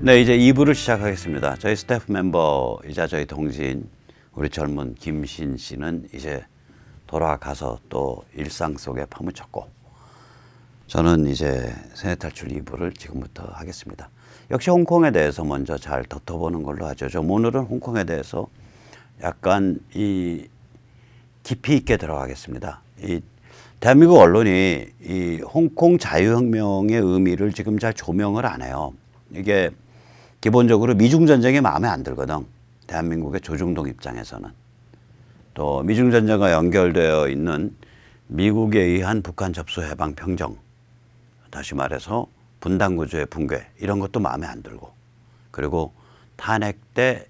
네, 이제 2부를 시작하겠습니다. 저희 스태프 멤버이자 저희 동지인 우리 젊은 김신 씨는 이제 돌아가서 또 일상 속에 파묻혔고, 저는 이제 세뇌 탈출 2부를 지금부터 하겠습니다. 역시 홍콩에 대해서 먼저 잘 덧어보는 걸로 하죠. 좀 오늘은 홍콩에 대해서 약간 이 깊이 있게 들어가겠습니다. 이 대한민국 언론이 이 홍콩 자유혁명의 의미를 지금 잘 조명을 안 해요. 이게 기본적으로 미중 전쟁이 마음에 안 들거든. 대한민국의 조중동 입장에서는. 또 미중 전쟁과 연결되어 있는 미국에 의한 북한 접수 해방 평정, 다시 말해서 분단 구조의 붕괴, 이런 것도 마음에 안 들고, 그리고 탄핵 때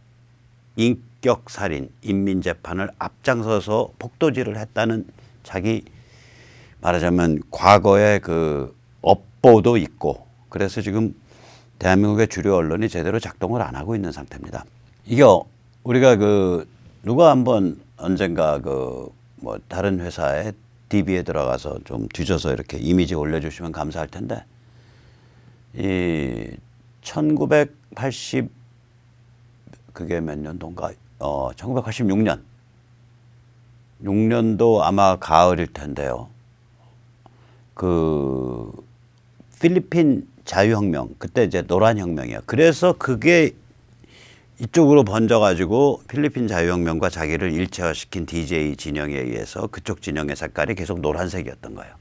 인격 살인, 인민 재판을 앞장서서 폭도질을 했다는 자기 말하자면 과거의 그 업보도 있고, 그래서 지금 대한민국의 주류 언론이 제대로 작동을 안 하고 있는 상태입니다. 이게 우리가 그 누가 한번 언젠가 그 뭐 다른 회사의 DB에 들어가서 좀 뒤져서 이렇게 이미지 올려주시면 감사할 텐데, 이 1980 그게 몇 년도인가? 1986년 6년도 아마 가을일 텐데요. 그 필리핀 자유혁명, 그때 이제 노란혁명이에요. 그래서 그게 이쪽으로 번져가지고 필리핀 자유혁명과 자기를 일체화시킨 DJ 진영에 의해서 그쪽 진영의 색깔이 계속 노란색이었던 거예요.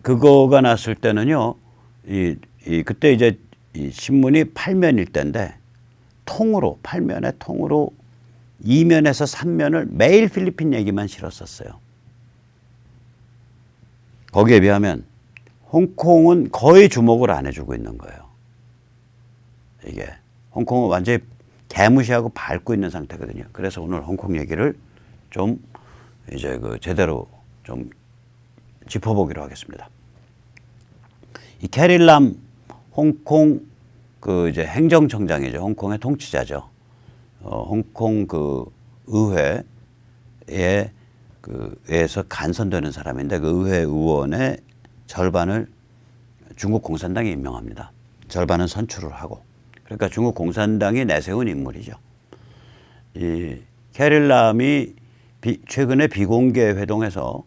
그거가 났을 때는요, 그때 이제 이 신문이 8면일 때인데, 팔면에 통으로 2면에서 3면을 매일 필리핀 얘기만 실었었어요. 거기에 비하면 홍콩은 거의 주목을 안 해주고 있는 거예요. 이게 홍콩은 완전히 개무시하고 밟고 있는 상태거든요. 그래서 오늘 홍콩 얘기를 좀 이제 그 제대로 좀 짚어보기로 하겠습니다. 이 캐릴람 홍콩 그 이제 행정청장이죠. 홍콩의 통치자죠. 홍콩 그 의회에 에서 간선되는 사람인데, 그 의회 의원의 절반을 중국 공산당이 임명합니다. 절반은 선출을 하고. 그러니까 중국 공산당이 내세운 인물이죠. 이 캐릴람이 최근에 비공개 회동에서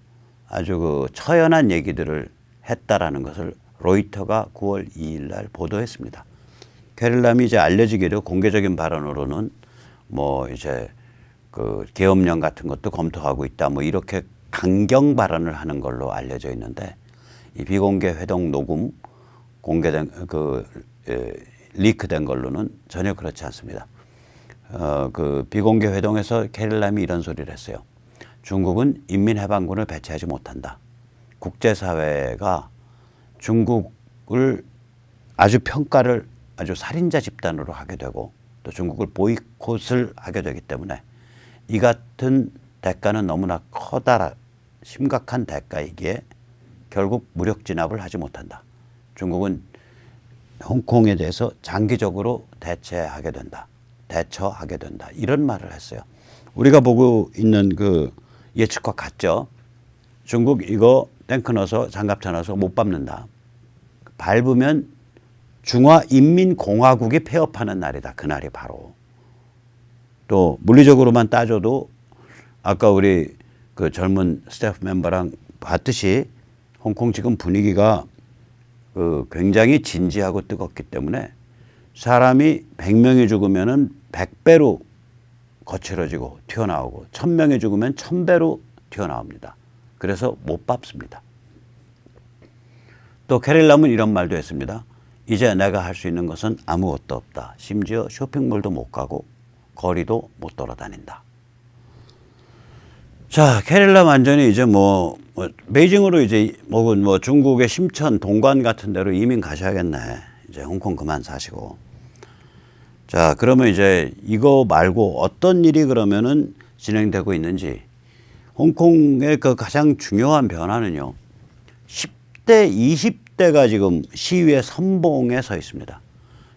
아주 그 처연한 얘기들을 했다라는 것을 로이터가 9월 2일 날 보도했습니다. 캐릴람이 이제 알려지기로 공개적인 발언으로는 뭐 이제 그 계엄령 같은 것도 검토하고 있다, 뭐 이렇게 강경 발언을 하는 걸로 알려져 있는데, 이 비공개 회동 녹음 공개된 리크된 걸로는 전혀 그렇지 않습니다. 그 비공개 회동에서 캐릴람이 이런 소리를 했어요. 중국은 인민해방군을 배치하지 못한다. 국제사회가 중국을 아주 평가를 아주 살인자 집단으로 하게 되고, 또 중국을 보이콧을 하게 되기 때문에 이 같은 대가는 너무나 심각한 대가이기에 결국 무력 진압을 하지 못한다. 중국은 홍콩에 대해서 장기적으로 대처하게 된다. 이런 말을 했어요. 우리가 보고 있는 그 예측과 같죠. 중국 이거 탱크 넣어서 장갑차 넣어서 못 밟는다. 밟으면 중화인민공화국이 폐업하는 날이다. 그날이 바로. 또 물리적으로만 따져도 아까 우리 그 젊은 스태프 멤버랑 봤듯이 홍콩 지금 분위기가 굉장히 진지하고 뜨겁기 때문에 사람이 100명이 죽으면은 100배로 거칠어지고 튀어나오고, 1000명이 죽으면 1000배로 튀어나옵니다. 그래서 못 밟습니다. 또 캐릴람은 이런 말도 했습니다. 이제 내가 할 수 있는 것은 아무것도 없다. 심지어 쇼핑몰도 못 가고 거리도 못 돌아다닌다. 자, 캐릴람 완전히 이제 베이징으로 이제 뭐 중국의 심천, 동관 같은 데로 이민 가셔야겠네. 이제 홍콩 그만 사시고. 자, 그러면 이제 이거 말고 어떤 일이 그러면은 진행되고 있는지. 홍콩의 그 가장 중요한 변화는요, 10대, 20대가 지금 시위의 선봉에 서 있습니다.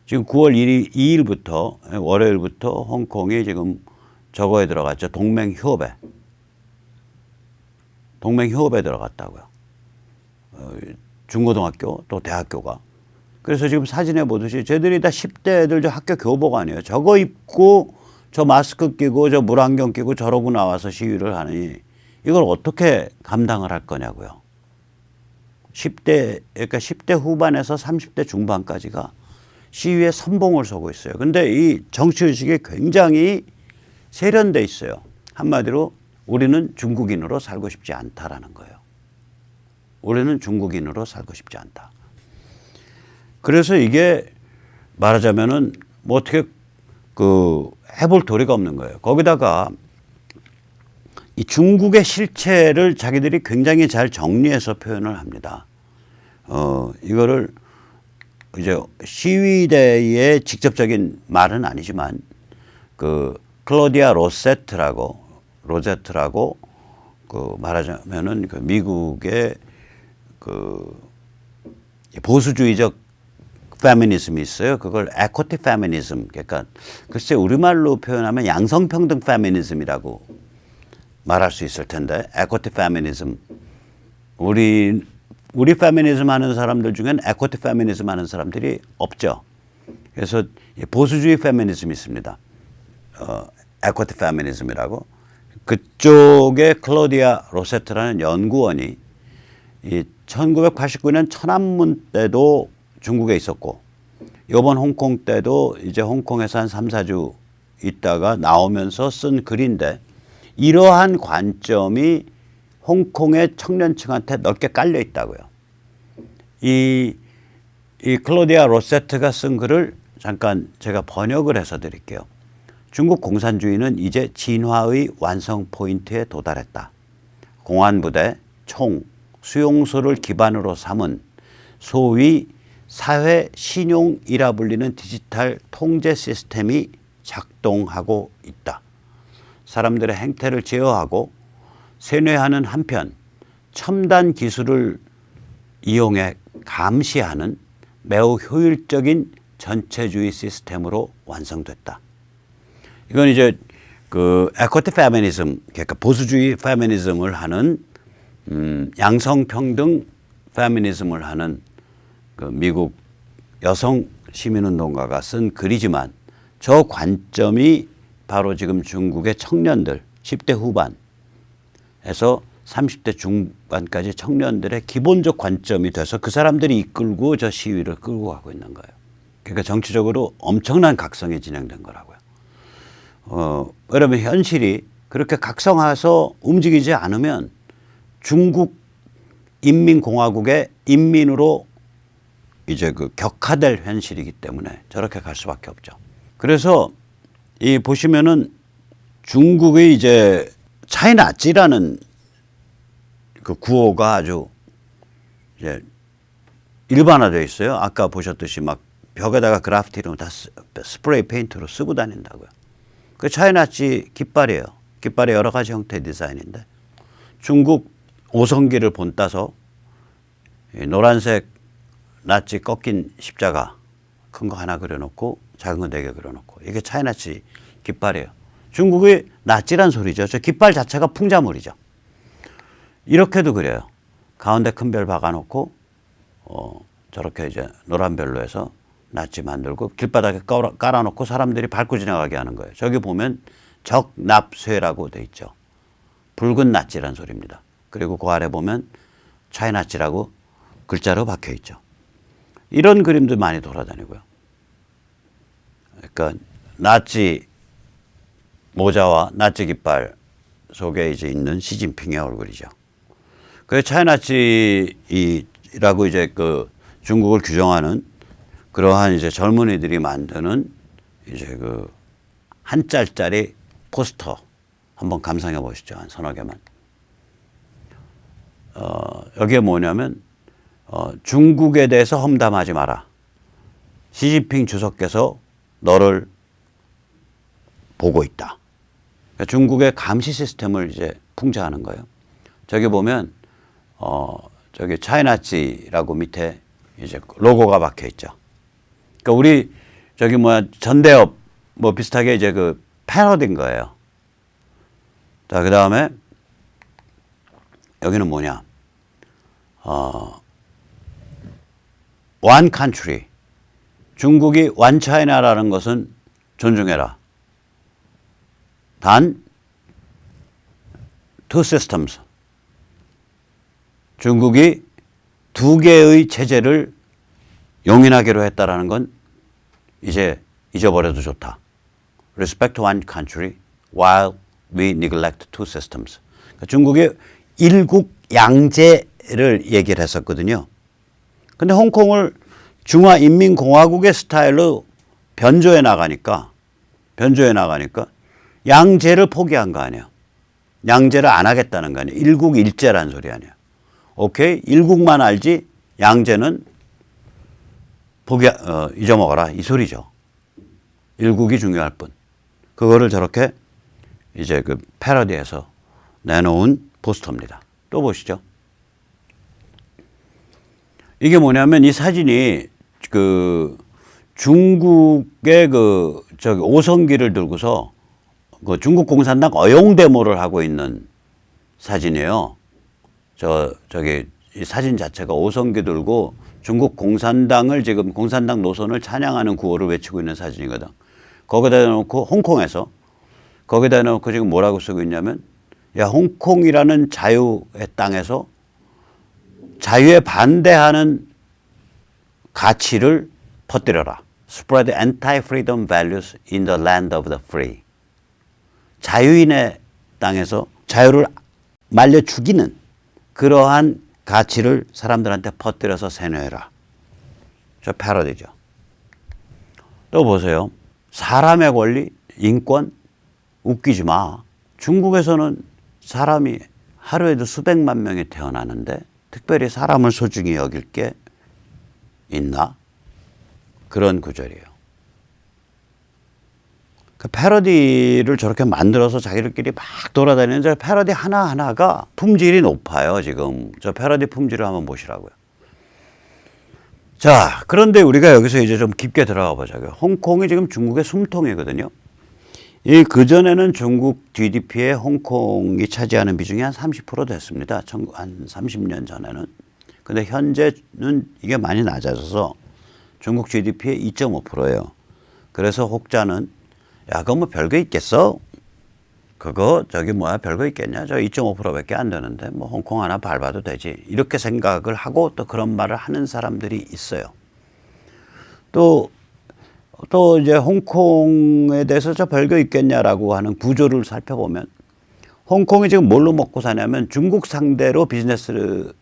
지금 9월 2일부터, 월요일부터 홍콩이 지금 저거에 들어갔죠. 동맹휴업에 들어갔다고요. 중고등학교 또 대학교가. 그래서 지금 사진에 보듯이 쟤들이 다 10대 애들 저 학교 교복 아니에요. 저거 입고 저 마스크 끼고 저 물안경 끼고 저러고 나와서 시위를 하니 이걸 어떻게 감당을 할 거냐고요. 10대, 그러니까 10대 후반에서 30대 중반까지가 시위에 선봉을 서고 있어요. 근데 이 정치의식이 굉장히 세련돼 있어요. 한마디로 우리는 중국인으로 살고 싶지 않다라는 거예요. 우리는 중국인으로 살고 싶지 않다. 그래서 이게 말하자면은 뭐 어떻게 해볼 도리가 없는 거예요. 거기다가 이 중국의 실체를 자기들이 굉장히 잘 정리해서 표현을 합니다. 이거를 이제 시위대의 직접적인 말은 아니지만 클로디아 로제트라고 말하자면은 미국의 보수주의적 페미니즘이 있어요. 그걸 에쿼티 페미니즘, 그러니까 글쎄 우리말로 표현하면 양성평등 페미니즘이라고 말할 수 있을 텐데, 에쿼티 페미니즘, 우리 페미니즘 하는 사람들 중엔 에쿼티 페미니즘 하는 사람들이 없죠. 그래서 보수주의 페미니즘이 있습니다. 에쿼티 페미니즘이라고. 그쪽에 클로디아 로세트라는 연구원이 이 1989년 천안문 때도 중국에 있었고, 이번 홍콩 때도 이제 홍콩에서 한 3, 4주 있다가 나오면서 쓴 글인데, 이러한 관점이 홍콩의 청년층한테 넓게 깔려 있다고요. 이 클로디아 로세트가 쓴 글을 잠깐 제가 번역을 해서 드릴게요. 중국 공산주의는 이제 진화의 완성 포인트에 도달했다. 공안부대, 총, 수용소를 기반으로 삼은 소위 사회 신용이라 불리는 디지털 통제 시스템이 작동하고 있다. 사람들의 행태를 제어하고 세뇌하는 한편 첨단 기술을 이용해 감시하는 매우 효율적인 전체주의 시스템으로 완성됐다. 이건 이제 에쿼티 페미니즘, 그러니까 보수주의 페미니즘을 하는 양성평등 페미니즘을 하는 미국 여성 시민운동가가 쓴 글이지만, 저 관점이 바로 지금 중국의 청년들 10대 후반에서 30대 중반까지 청년들의 기본적 관점이 돼서 그 사람들이 이끌고 저 시위를 끌고 가고 있는 거예요. 그러니까 정치적으로 엄청난 각성이 진행된 거라고요. 여러분, 현실이 그렇게 각성해서 움직이지 않으면 중국 인민공화국의 인민으로 이제 격화될 현실이기 때문에 저렇게 갈 수밖에 없죠. 그래서 이 보시면은 중국의 이제 차이나찌라는 그 구호가 아주 이제 일반화되어 있어요. 아까 보셨듯이 막 벽에다가 그래피티로 다 스프레이 페인트로 쓰고 다닌다고요. 그 차이나치 깃발이에요. 깃발의 여러 가지 형태의 디자인인데, 중국 오성기를 본따서 노란색 나치 꺾인 십자가 큰 거 하나 그려놓고 작은 거 4개 그려놓고, 이게 차이나치 깃발이에요. 중국의 나치란 소리죠. 저 깃발 자체가 풍자물이죠. 이렇게도 그래요. 가운데 큰 별 박아놓고 저렇게 이제 노란 별로 해서 나치 만들고 길바닥에 깔아놓고 사람들이 밟고 지나가게 하는 거예요. 저기 보면 적납쇠라고 돼 있죠. 붉은 나치란 소리입니다. 그리고 그 아래 보면 차이나치라고 글자로 박혀 있죠. 이런 그림도 많이 돌아다니고요. 그러니까 나치 모자와 나치 깃발 속에 이제 있는 시진핑의 얼굴이죠. 그 차이나치라고 이제 중국을 규정하는 그러한 이제 젊은이들이 만드는 이제 한 짤짜리 포스터 한번 감상해 보시죠. 한 서너 개만. 여기에 뭐냐면 중국에 대해서 험담하지 마라. 시진핑 주석께서 너를 보고 있다. 그러니까 중국의 감시 시스템을 이제 풍자하는 거예요. 저기 보면 저기 차이나치라고 밑에 이제 로고가 박혀 있죠. 그러니까 우리 저기 전대업 뭐 비슷하게 이제 패러디인 거예요. 자, 그 다음에 여기는 뭐냐? One country, 중국이 완차이나라는 것은 존중해라. 단 two systems. 중국이 두 개의 체제를 용인하기로 했다라는 건 이제 잊어버려도 좋다. Respect one country while we neglect two systems. 그러니까 중국이 일국 양제를 얘기를 했었거든요. 근데 홍콩을 중화인민공화국의 스타일로 변조해 나가니까 양제를 포기한 거 아니에요. 양제를 안 하겠다는 거 아니에요. 일국 일제란 소리 아니에요. 오케이? 일국만 알지 양제는 잊어먹어라 이 소리죠. 일국이 중요할 뿐. 그거를 저렇게 이제 그 패러디해서 내놓은 포스터입니다. 또 보시죠. 이게 뭐냐면 이 사진이 그 중국의 그 저기 오성기를 들고서 그 중국 공산당 어용 데모를 하고 있는 사진이에요. 저기 이 사진 자체가 오성기 들고 중국 공산당을 지금 공산당 노선을 찬양하는 구호를 외치고 있는 사진이거든. 거기다 놓고 홍콩에서 거기다 놓고 지금 뭐라고 쓰고 있냐면 야 홍콩이라는 자유의 땅에서 자유에 반대하는 가치를 퍼뜨려라. Spread anti-freedom values in the land of the free. 자유인의 땅에서 자유를 말려 죽이는 그러한 가치를 사람들한테 퍼뜨려서 세뇌해라. 저 패러디죠. 또 보세요. 사람의 권리, 인권, 웃기지 마. 중국에서는 사람이 하루에도 수백만 명이 태어나는데 특별히 사람을 소중히 여길 게 있나? 그런 구절이에요. 그 패러디를 저렇게 만들어서 자기들끼리 막 돌아다니는 저 패러디 하나하나가 품질이 높아요. 지금 저 패러디 품질을 한번 보시라고요. 자, 그런데 우리가 여기서 이제 좀 깊게 들어가 보자고요. 홍콩이 지금 중국의 숨통이거든요. 이 그전에는 중국 GDP에 홍콩이 차지하는 비중이 한 30% 됐습니다. 한 30년 전에는. 근데 현재는 이게 많이 낮아져서 중국 GDP의 2.5%예요. 그래서 혹자는 야, 그거 뭐 별거 있겠어? 그거 저기 뭐야 별거 있겠냐? 저 2.5%밖에 안 되는데 뭐 홍콩 하나 밟아도 되지. 이렇게 생각을 하고 또 그런 말을 하는 사람들이 있어요. 또 이제 홍콩에 대해서 저 별거 있겠냐라고 하는 구조를 살펴보면 홍콩이 지금 뭘로 먹고 사냐면 중국 상대로 비즈니스를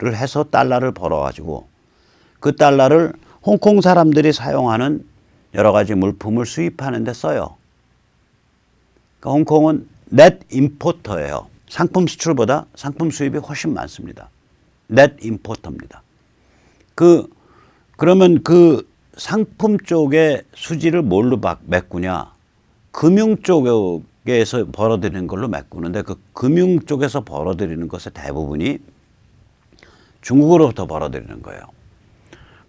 해서 달러를 벌어가지고 그 달러를 홍콩 사람들이 사용하는 여러 가지 물품을 수입하는 데 써요. 그러니까 홍콩은 넷 임포터예요. 상품 수출보다 상품 수입이 훨씬 많습니다. 넷 임포터입니다. 그러면 그 상품 쪽의 수지를 뭘로 메꾸냐? 금융 쪽에서 벌어들이는 걸로 메꾸는데 그 금융 쪽에서 벌어들이는 것의 대부분이 중국으로부터 벌어들이는 거예요.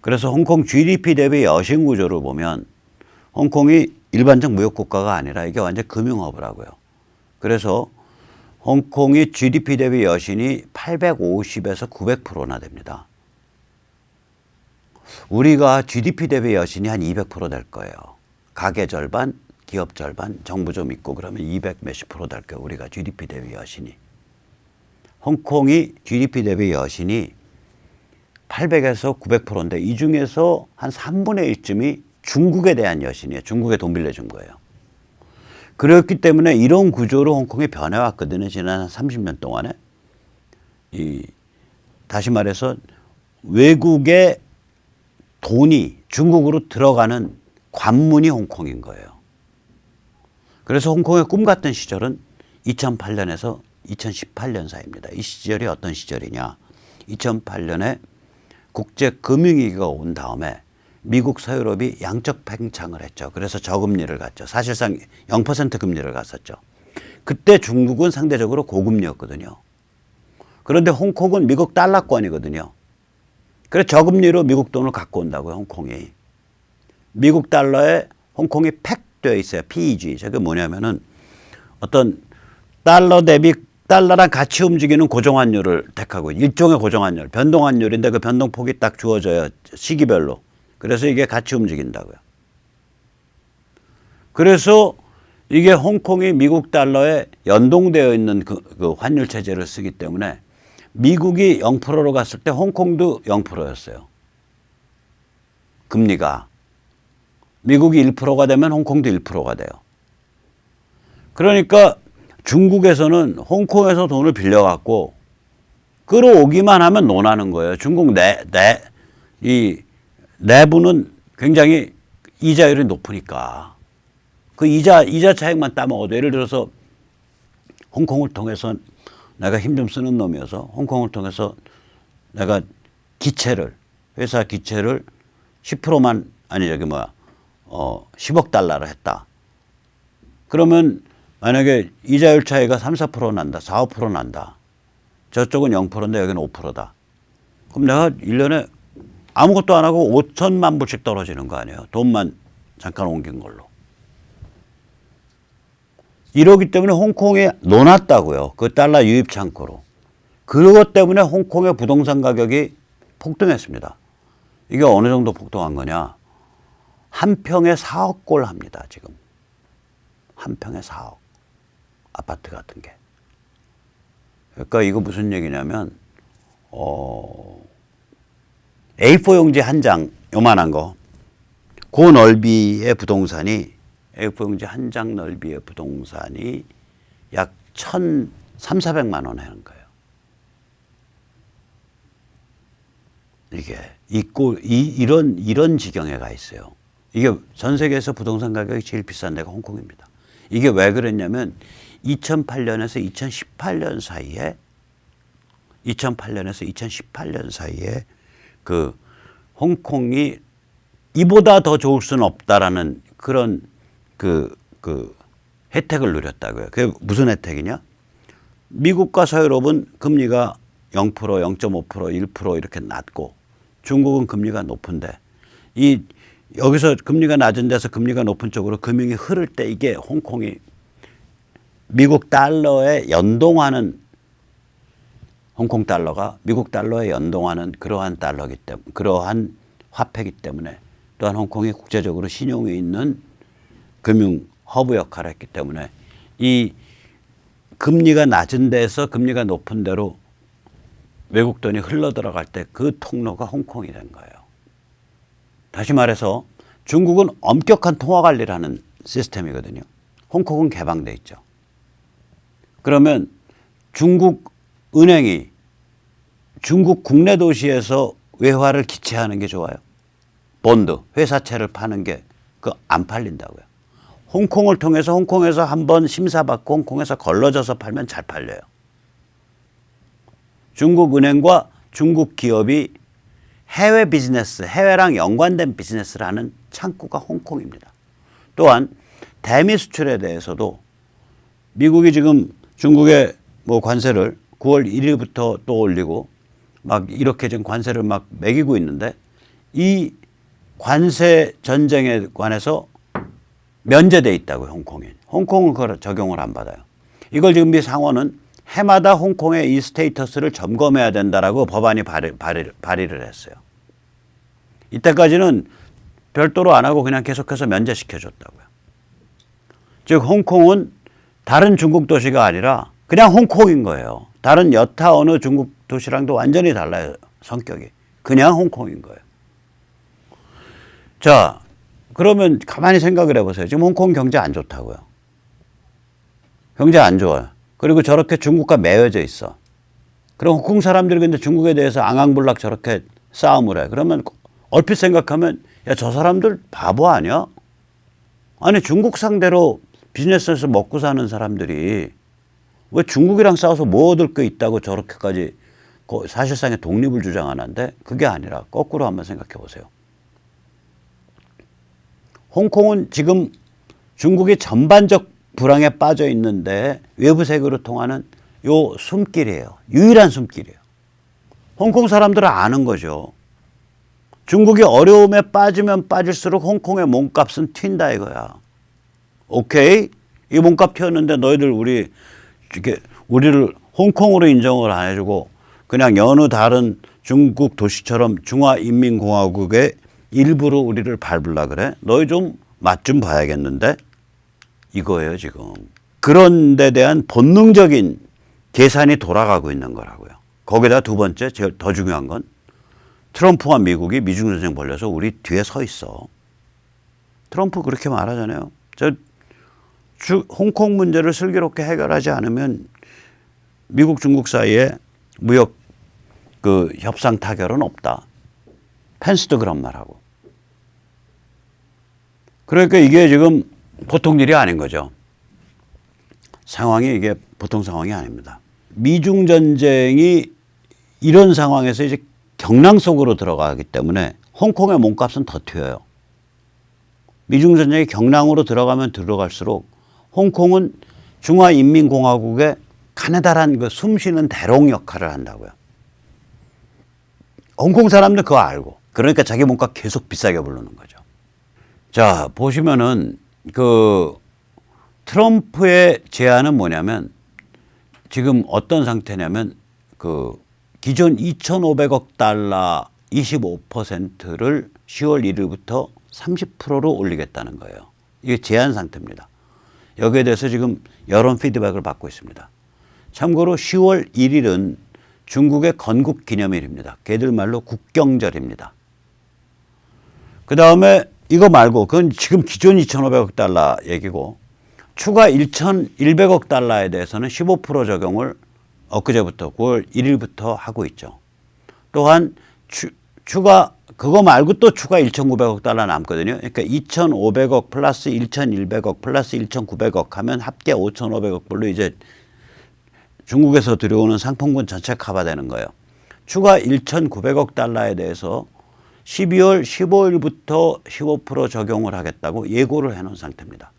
그래서 홍콩 GDP 대비 여신 구조를 보면 홍콩이 일반적 무역 국가가 아니라 이게 완전 금융허브라고요. 그래서 홍콩이 GDP 대비 여신이 850에서 900%나 됩니다. 우리가 GDP 대비 여신이 한 200% 될 거예요. 가계 절반, 기업 절반, 정부 좀 있고 그러면 200 몇십 프로 될 거예요. 우리가 GDP 대비 여신이. 홍콩이 GDP 대비 여신이 800에서 900%인데 이 중에서 한 3분의 1쯤이 중국에 대한 여신이에요. 중국에 돈 빌려준 거예요. 그렇기 때문에 이런 구조로 홍콩이 변해왔거든요. 지난 30년 동안에. 다시 말해서 외국의 돈이 중국으로 들어가는 관문이 홍콩인 거예요. 그래서 홍콩의 꿈 같은 시절은 2008년에서 2018년 사이입니다. 이 시절이 어떤 시절이냐. 2008년에 국제금융위기가 온 다음에 미국 서유럽이 양적 팽창을 했죠. 그래서 저금리를 갔죠. 사실상 0% 금리를 갔었죠. 그때 중국은 상대적으로 고금리였거든요. 그런데 홍콩은 미국 달러권이거든요. 그래서 저금리로 미국 돈을 갖고 온다고요. 홍콩이. 미국 달러에 홍콩이 팩되어 있어요. PEG. 저게 뭐냐면은 어떤 달러 대비 달러랑 같이 움직이는 고정환율을 택하고 일종의 고정환율, 변동환율인데 그 변동폭이 딱 주어져요. 시기별로. 그래서 이게 같이 움직인다고요. 그래서 이게 홍콩이 미국 달러에 연동되어 있는 그 환율 체제를 쓰기 때문에 미국이 0%로 갔을 때 홍콩도 0%였어요. 금리가. 미국이 1%가 되면 홍콩도 1%가 돼요. 그러니까 중국에서는 홍콩에서 돈을 빌려갖고 끌어오기만 하면 논하는 거예요. 중국 이 내부는 굉장히 이자율이 높으니까. 그 이자 차익만 따먹어도 예를 들어서 홍콩을 통해서 내가 힘 좀 쓰는 놈이어서 홍콩을 통해서 내가 회사 기체를 10%만 아니 10억 달러를 했다. 그러면 만약에 이자율 차이가 3, 4% 난다. 4, 5% 난다. 저쪽은 0%인데 여기는 5%다. 그럼 내가 1년에 아무것도 안 하고 5천만 불씩 떨어지는 거 아니에요. 돈만 잠깐 옮긴 걸로. 이러기 때문에 홍콩에 놓았다고요. 그 달러 유입 창고로. 그것 때문에 홍콩의 부동산 가격이 폭등했습니다. 이게 어느 정도 폭등한 거냐. 한 평에 4억 골 합니다. 지금. 한 평에 4억. 아파트 같은 게. 그러니까 이거 무슨 얘기냐면 A4 용지 한 장 요만한 거. 그 넓이의 부동산이 A4 용지 한 장 넓이의 부동산이 약 1,300~400만 원 하는 거예요. 이게 이런 지경에 가 있어요. 이게 전 세계에서 부동산 가격이 제일 비싼 데가 홍콩입니다. 이게 왜 그랬냐면 2008년에서 2018년 사이에 그 홍콩이 이보다 더 좋을 수는 없다라는 그런 그 혜택을 누렸다고요. 그게 무슨 혜택이냐? 미국과 서유럽은 금리가 0%, 0.5%, 1% 이렇게 낮고 중국은 금리가 높은데 여기서 금리가 낮은 데서 금리가 높은 쪽으로 금융이 흐를 때 이게 홍콩이 미국 달러에 연동하는 홍콩 달러가 미국 달러에 연동하는 그러한 달러기 때문에 그러한 화폐이기 때문에 또한 홍콩이 국제적으로 신용이 있는 금융 허브 역할을 했기 때문에 이 금리가 낮은 데서 금리가 높은 데로 외국 돈이 흘러 들어갈 때 그 통로가 홍콩이 된 거예요. 다시 말해서 중국은 엄격한 통화 관리를 하는 시스템이거든요. 홍콩은 개방돼 있죠. 그러면 중국 은행이 중국 국내 도시에서 외화를 기체하는 게 좋아요. 본드, 회사채를 파는 게 안 팔린다고요. 홍콩을 통해서 홍콩에서 한번 심사받고 홍콩에서 걸러져서 팔면 잘 팔려요. 중국 은행과 중국 기업이 해외 비즈니스, 해외랑 연관된 비즈니스를 하는 창구가 홍콩입니다. 또한 대미 수출에 대해서도 미국이 지금 중국의 관세를 9월 1일부터 또 올리고 막 이렇게 지금 관세를 막 매기고 있는데 이 관세 전쟁에 관해서 면제돼 있다고요, 홍콩이. 홍콩은 그걸 적용을 안 받아요. 이걸 지금 미 상원은 해마다 홍콩의 이 스테이터스를 점검해야 된다라고 법안이 발의를 했어요. 이때까지는 별도로 안 하고 그냥 계속해서 면제시켜줬다고요. 즉 홍콩은 다른 중국 도시가 아니라 그냥 홍콩인 거예요. 다른 여타 어느 중국 도시랑도 완전히 달라요, 성격이. 그냥 홍콩인 거예요. 자, 그러면 가만히 생각을 해보세요. 지금 홍콩 경제 안 좋다고요. 경제 안 좋아요. 그리고 저렇게 중국과 매여져 있어. 그럼 홍콩 사람들이 근데 중국에 대해서 앙앙불락 저렇게 싸움을 해. 그러면 얼핏 생각하면 야, 저 사람들 바보 아니야? 아니 중국 상대로 비즈니스에서 먹고 사는 사람들이 왜 중국이랑 싸워서 뭐 얻을 게 있다고 저렇게까지 사실상의 독립을 주장하는데 그게 아니라 거꾸로 한번 생각해 보세요. 홍콩은 지금 중국이 전반적 불황에 빠져 있는데 외부 세계로 통하는 요 숨길이에요. 유일한 숨길이에요. 홍콩 사람들은 아는 거죠. 중국이 어려움에 빠지면 빠질수록 홍콩의 몸값은 튄다 이거야. 오케이? 이 몸값 튀었는데 너희들 우리를 홍콩으로 인정을 안 해주고 그냥 여느 다른 중국 도시처럼 중화인민공화국의 일부러 우리를 밟으려 그래? 너희 좀 맛 좀 봐야겠는데? 이거예요, 지금. 그런 데 대한 본능적인 계산이 돌아가고 있는 거라고요. 거기다 두 번째, 제일 더 중요한 건 트럼프와 미국이 미중전쟁 벌려서 우리 뒤에 서 있어. 트럼프 그렇게 말하잖아요. 홍콩 문제를 슬기롭게 해결하지 않으면 미국, 중국 사이에 무역 협상 타결은 없다. 펜스도 그런 말하고. 그러니까 이게 지금 보통 일이 아닌 거죠. 상황이 이게 보통 상황이 아닙니다. 미중 전쟁이 이런 상황에서 이제 경랑 속으로 들어가기 때문에 홍콩의 몸값은 더 튀어요. 미중 전쟁이 경랑으로 들어가면 들어갈수록 홍콩은 중화인민공화국의 가느다란 그 숨쉬는 대롱 역할을 한다고요. 홍콩 사람들 그거 알고. 그러니까 자기 몸값 계속 비싸게 부르는 거죠. 자, 보시면은 트럼프의 제안은 뭐냐면 지금 어떤 상태냐면 기존 2,500억 달러 25%를 10월 1일부터 30%로 올리겠다는 거예요. 이게 제한 상태입니다. 여기에 대해서 지금 여론 피드백을 받고 있습니다. 참고로 10월 1일은 중국의 건국 기념일입니다. 걔들 말로 국경절입니다. 그 다음에 이거 말고 그건 지금 기존 2,500억 달러 얘기고 추가 1,100억 달러에 대해서는 15% 적용을 엊그제부터 9월 1일부터 하고 있죠. 또한 추가 그거 말고 또 추가 1,900억 달러 남거든요. 그러니까 2,500억 플러스 1,100억 플러스 1,900억 하면 합계 5,500억 불로 이제 중국에서 들여오는 상품군 전체 커버되는 거예요. 추가 1,900억 달러에 대해서 12월 15일부터 15% 적용을 하겠다고 예고를 해놓은 상태입니다.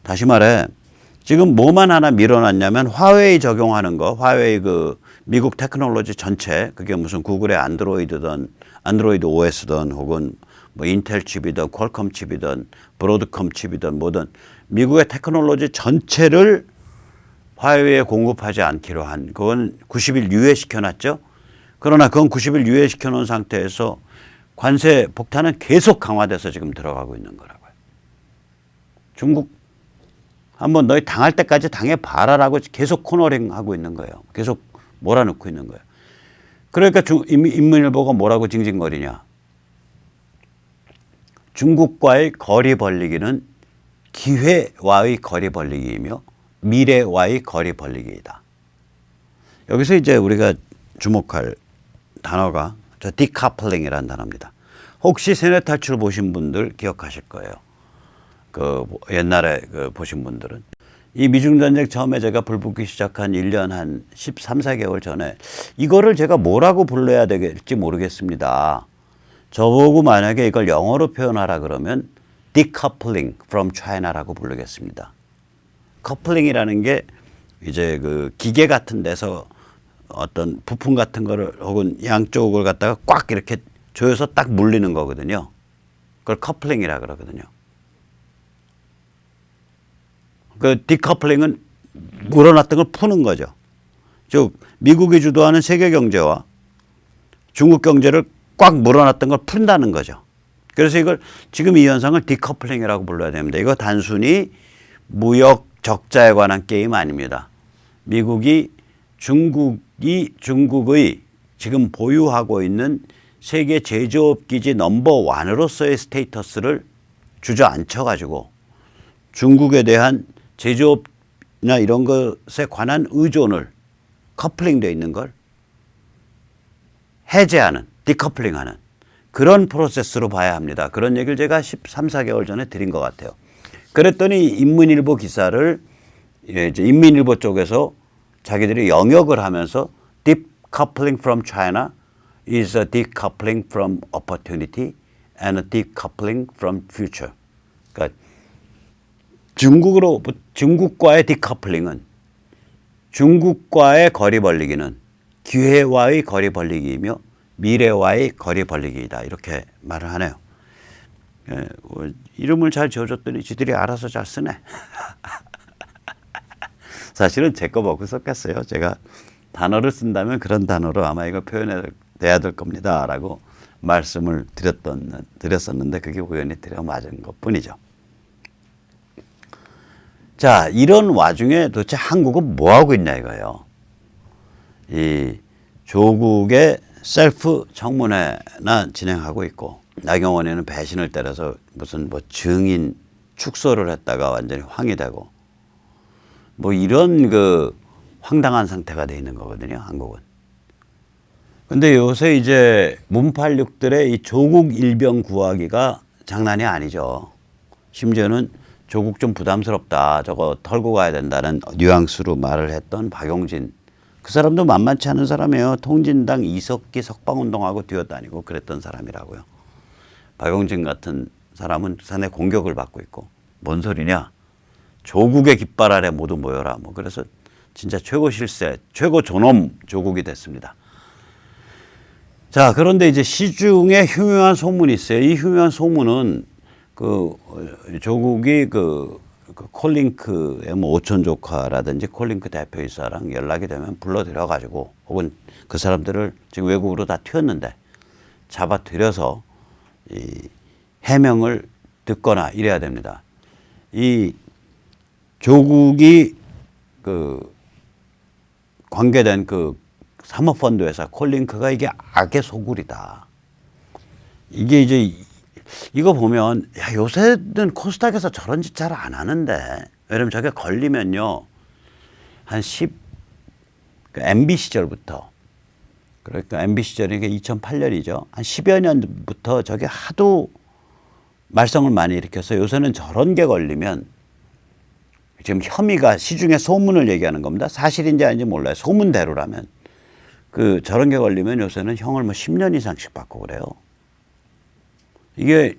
다시 말해 지금 뭐만 하나 밀어놨냐면 화웨이 적용하는 거, 화웨이 미국 테크놀로지 전체 그게 무슨 구글의 안드로이드 OS든 혹은 뭐 인텔 칩이든 퀄컴 칩이든 브로드컴 칩이든 뭐든 미국의 테크놀로지 전체를 화웨이에 공급하지 않기로 한 그건 90일 유예시켜놨죠. 그러나 그건 90일 유예시켜놓은 상태에서 관세 폭탄은 계속 강화돼서 지금 들어가고 있는 거라고요. 중국 한번 너희 당할 때까지 당해봐라라고 계속 코너링하고 있는 거예요. 계속 몰아넣고 있는 거예요. 그러니까 인민일보가 뭐라고 징징거리냐. 중국과의 거리 벌리기는 기회와의 거리 벌리기이며 미래와의 거리 벌리기이다. 여기서 이제 우리가 주목할 단어가 디커플링이라는 단어입니다. 혹시 세뇌 탈출 보신 분들 기억하실 거예요. 옛날에 보신 분들은. 이 미중전쟁 처음에 제가 불붙기 시작한 1년 한 13, 14개월 전에 이거를 제가 뭐라고 불러야 될지 모르겠습니다. 저보고 만약에 이걸 영어로 표현하라 그러면 decoupling from China라고 부르겠습니다. 커플링이라는 게 이제 기계 같은 데서 어떤 부품 같은 거를 혹은 양쪽을 갖다가 꽉 이렇게 조여서 딱 물리는 거거든요. 그걸 커플링이라 그러거든요. 디커플링은 물어놨던 걸 푸는 거죠. 즉 미국이 주도하는 세계 경제와 중국 경제를 꽉 물어놨던 걸 푼다는 거죠. 그래서 이걸 지금 이 현상을 디커플링이라고 불러야 됩니다. 이거 단순히 무역 적자에 관한 게임 아닙니다. 미국이 중국의 지금 보유하고 있는 세계 제조업 기지 넘버1으로서의 스테이터스를 주저앉혀가지고 중국에 대한 제조업이나 이런 것에 관한 의존을 커플링되어 있는 걸 해제하는, 디커플링하는 그런 프로세스로 봐야 합니다. 그런 얘기를 제가 13, 14개월 전에 드린 것 같아요. 그랬더니 인민일보 기사를 이제 인민일보 쪽에서 자기들이 영역을 하면서 decoupling from China is a decoupling from opportunity and a decoupling from future. 그러니까 중국과의 디커플링은 중국과의 거리 벌리기는 기회와의 거리 벌리기이며 미래와의 거리 벌리기이다. 이렇게 말을 하네요. 이름을 잘 지어줬더니 지들이 알아서 잘 쓰네. 사실은 제 거 먹고 썼겠어요. 제가 단어를 쓴다면 그런 단어로 아마 이거 표현해야 될 겁니다. 라고 말씀을 드렸었는데 그게 우연히 들어맞은 것뿐이죠. 자, 이런 와중에 도대체 한국은 뭐 하고 있냐 이거예요. 이 조국의 셀프 청문회나 진행하고 있고, 나경원이는 배신을 때려서 무슨 뭐 증인 축소를 했다가 완전히 황이 되고, 뭐 이런 그 황당한 상태가 돼 있는 거거든요, 한국은. 근데 요새 이제 문팔육들의 이 조국 일병 구하기가 장난이 아니죠. 심지어는 조국 좀 부담스럽다, 저거 털고 가야 된다는 뉘앙스로 말을 했던 박용진, 그 사람도 만만치 않은 사람이에요. 통진당 이석기 석방운동하고 뛰어다니고 그랬던 사람이라고요. 박용진 같은 사람은 상당히 공격을 받고 있고, 뭔 소리냐, 조국의 깃발 아래 모두 모여라, 뭐 그래서 진짜 최고 실세, 최고 존엄 조국이 됐습니다. 자, 그런데 이제 시중에 흉흉한 소문이 있어요. 이 흉흉한 소문은 그 조국이 그 콜링크의 뭐 오촌 조카라든지 콜링크 대표이사랑 연락이 되면 불러들여 가지고, 혹은 그 사람들을 지금 외국으로 다 튀었는데 잡아들여서 이 해명을 듣거나 이래야 됩니다. 이 조국이 그 관계된 그 사모펀드 회사 콜링크가 이게 악의 소굴이다. 이게 이제 이거 보면, 야, 요새는 코스닥에서 저런 짓 잘 안 하는데, 왜냐면 저게 걸리면요, 한 MB 시절부터, 그러니까 MB 시절이 이게 2008년이죠. 한 10여 년부터 저게 하도 말썽을 많이 일으켜서 요새는 저런 게 걸리면, 지금 혐의가 시중에 소문을 얘기하는 겁니다. 사실인지 아닌지 몰라요. 소문대로라면. 그 저런 게 걸리면 요새는 형을 뭐 10년 이상씩 받고 그래요. 이게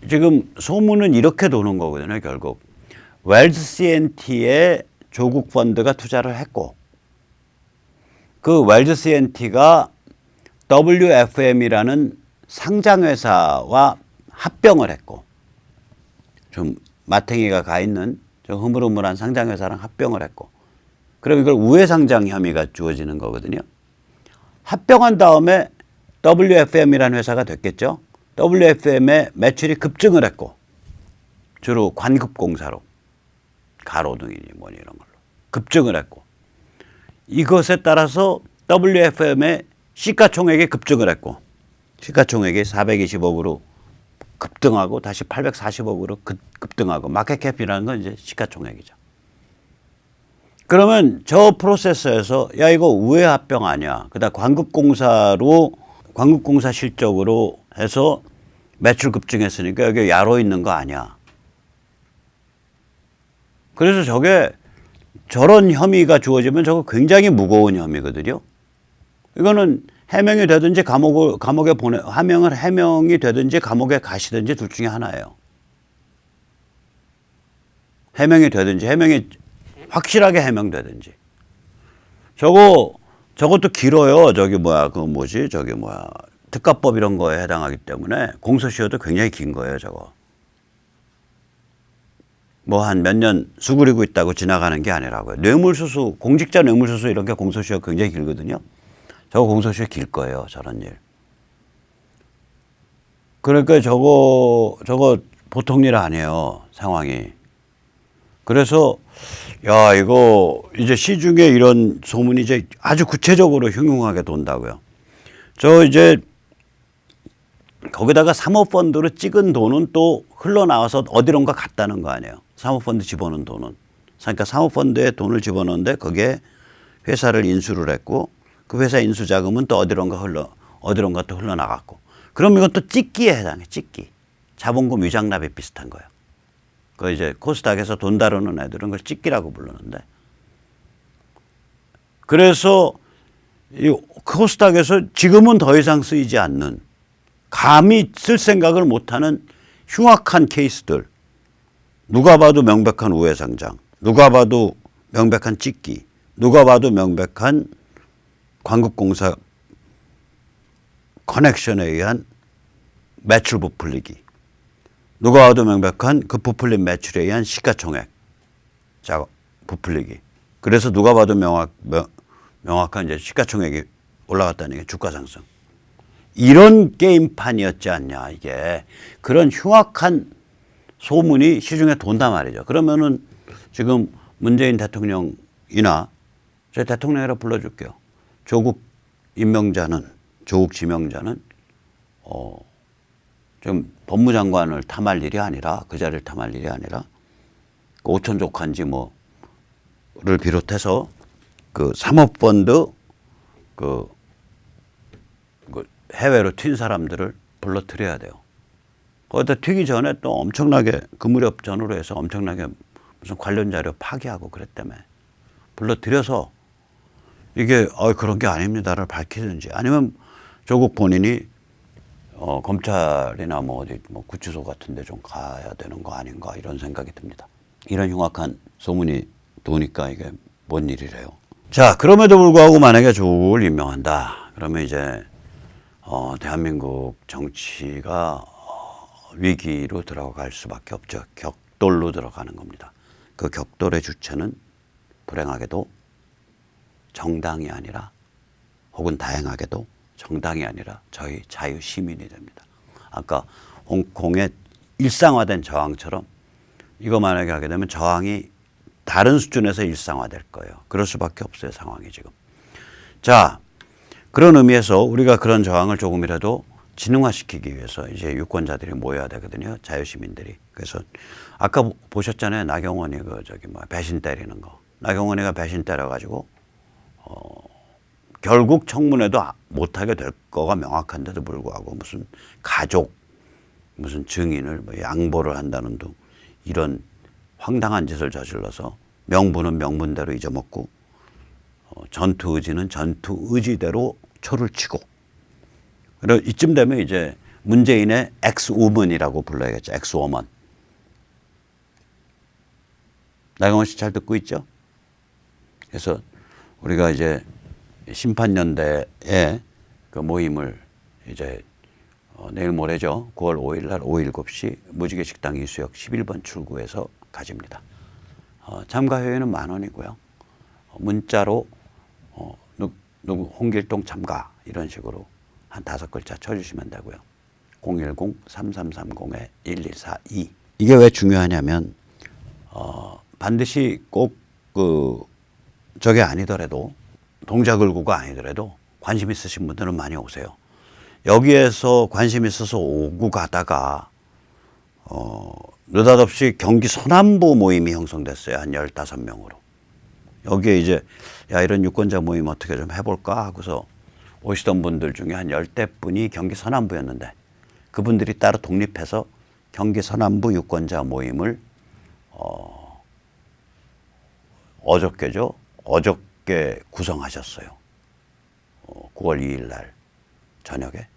지금 소문은 이렇게 도는 거거든요, 결국. 웰즈 CNT에 조국 펀드가 투자를 했고, 그 웰즈 CNT가 WFM이라는 상장회사와 합병을 했고, 좀 마탱이가 가 있는 좀 흐물흐물한 상장회사랑 합병을 했고, 그럼 이걸 우회상장 혐의가 주어지는 거거든요. 합병한 다음에 WFM이라는 회사가 됐겠죠. WFM의 매출이 급증을 했고, 주로 관급공사로, 가로등이니 뭐니 이런 걸로 급증을 했고, 이것에 따라서 WFM의 시가총액이 급증을 했고, 시가총액이 420억으로 급등하고 다시 840억으로 급등하고, 마켓캡이라는 건 이제 시가총액이죠. 그러면 저 프로세서에서 야, 이거 우회합병 아니야, 그다음 관급공사 실적으로 해서 매출 급증했으니까 여기 야로 있는 거 아니야. 그래서 저게 저런 혐의가 주어지면 저거 굉장히 무거운 혐의거든요. 이거는 해명이 되든지 감옥에 해명이 되든지 감옥에 가시든지 둘 중에 하나예요. 해명이 되든지, 해명이 확실하게 해명되든지. 저것도 길어요. 특가법 이런 거에 해당하기 때문에 공소시효도 굉장히 긴 거예요, 저거. 뭐 한 몇 년 수그리고 있다고 지나가는 게 아니라고요. 뇌물수수, 공직자 뇌물수수 이런 게 공소시효가 굉장히 길거든요. 저거 공소시효 길 거예요, 저런 일. 그러니까 저거 보통 일 아니에요, 상황이. 그래서 야, 이거 이제 시중에 이런 소문이 이제 아주 구체적으로 흉흉하게 돈다고요. 저 이제 거기다가 사모펀드로 찍은 돈은 또 흘러나와서 어디론가 갔다는 거 아니에요. 사모펀드 집어넣은 돈은. 그러니까 사모펀드에 돈을 집어넣는데 거기에 회사를 인수를 했고, 그 회사 인수 자금은 또 어디론가 또 흘러나갔고. 그럼 이건 또 찍기에 해당해, 찍기. 자본금 위장납입 비슷한 거예요. 그 이제 코스닥에서 돈 다루는 애들은 그걸 찍기라고 부르는데, 그래서 이 코스닥에서 지금은 더 이상 쓰이지 않는, 감히 쓸 생각을 못하는 흉악한 케이스들, 누가 봐도 명백한 우회상장, 누가 봐도 명백한 찍기, 누가 봐도 명백한 관급공사 커넥션에 의한 매출 부풀리기, 누가 봐도 명백한 그 부풀린 매출에 의한 시가총액 부풀리기. 그래서 누가 봐도 명확한 이제 시가총액이 올라갔다는 게 주가 상승. 이런 게임판이었지 않냐, 이게. 그런 흉악한 소문이 시중에 돈단 말이죠. 그러면은 지금 문재인 대통령이나 제 대통령이라 불러줄게요. 조국 임명자는, 조국 지명자는 지금 법무장관을 탐할 일이 아니라, 그 자리를 탐할 일이 아니라 그 오천족한지 뭐를 비롯해서 그 사모펀드 그 해외로 튄 사람들을 불러들여야 돼요. 거기다 튀기 전에 또 엄청나게 그 무렵 전후로 해서 엄청나게 무슨 관련 자료 파기하고 그랬다며. 불러들여서 이게 그런 게 아닙니다를 밝히든지, 아니면 조국 본인이 검찰이나 뭐 어디 뭐 구치소 같은 데 좀 가야 되는 거 아닌가, 이런 생각이 듭니다. 이런 흉악한 소문이 도니까 이게 뭔 일이래요. 자, 그럼에도 불구하고 만약에 조국을 임명한다. 그러면 이제 대한민국 정치가 위기로 들어갈 수밖에 없죠. 격돌로 들어가는 겁니다. 그 격돌의 주체는 불행하게도 정당이 아니라, 혹은 다행하게도 정당이 아니라 저희 자유시민이 됩니다. 아까 홍콩의 일상화된 저항처럼 이거 만약에 하게 되면 저항이 다른 수준에서 일상화될 거예요. 그럴 수밖에 없어요, 상황이 지금. 자, 그런 의미에서 우리가 그런 저항을 조금이라도 진흥화시키기 위해서 이제 유권자들이 모여야 되거든요. 자유시민들이. 그래서 아까 보셨잖아요. 나경원이 배신 때리는 거. 나경원이가 배신 때려가지고 결국 청문회도 못하게 될 거가 명확한데도 불구하고 무슨 가족, 무슨 증인을 뭐 양보를 한다는 둥, 이런 황당한 짓을 저질러서 명분은 명분대로 잊어먹고 전투 의지는 전투 의지대로 초를 치고, 그리고 이쯤 되면 이제 문재인의 엑스우먼이라고 불러야겠죠. 엑스워먼. 나경원 씨 잘 듣고 있죠? 그래서 우리가 이제 심판연대의 그 모임을 이제 내일 모레죠. 9월 5일 날 오후 7시 무지개 식당 이수역 11번 출구에서 가집니다. 참가회비는 10,000원이고요. 문자로 홍길동 참가 이런 식으로 한 5글자 쳐주시면 되고요. 010-3330-1142. 이게 왜 중요하냐면 반드시 꼭 저게 아니더라도, 동작을구가 아니더라도 관심 있으신 분들은 많이 오세요. 여기에서 관심 있어서 오고 가다가 느닷없이 경기 서남부 모임이 형성됐어요. 한 15명으로. 여기에 이제 이런 유권자 모임 어떻게 좀 해볼까 하고서 오시던 분들 중에 한 10대분이 경기 서남부였는데, 그분들이 따로 독립해서 경기 서남부 유권자 모임을 어저께 구성하셨어요. 9월 2일 날 저녁에.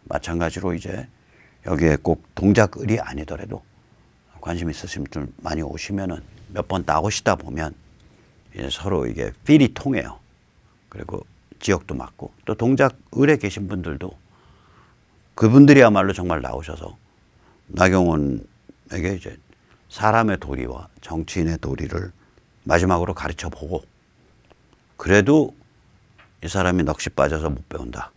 마찬가지로 이제 여기에 꼭 동작을이 아니더라도 관심 있으신 분들 많이 오시면은 몇 번 나오시다 보면 이제 서로 이게 필이 통해요. 그리고 지역도 맞고, 또 동작을에 계신 분들도 그분들이야말로 정말 나오셔서 나경원에게 이제 사람의 도리와 정치인의 도리를 마지막으로 가르쳐 보고, 그래도 이 사람이 넋이 빠져서 못 배운다.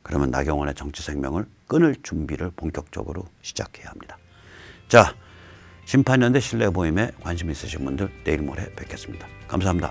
그러면 나경원의 정치 생명을 끊을 준비를 본격적으로 시작해야 합니다. 자, 심판연대 신뢰 모임에 관심 있으신 분들 내일 모레 뵙겠습니다. 감사합니다.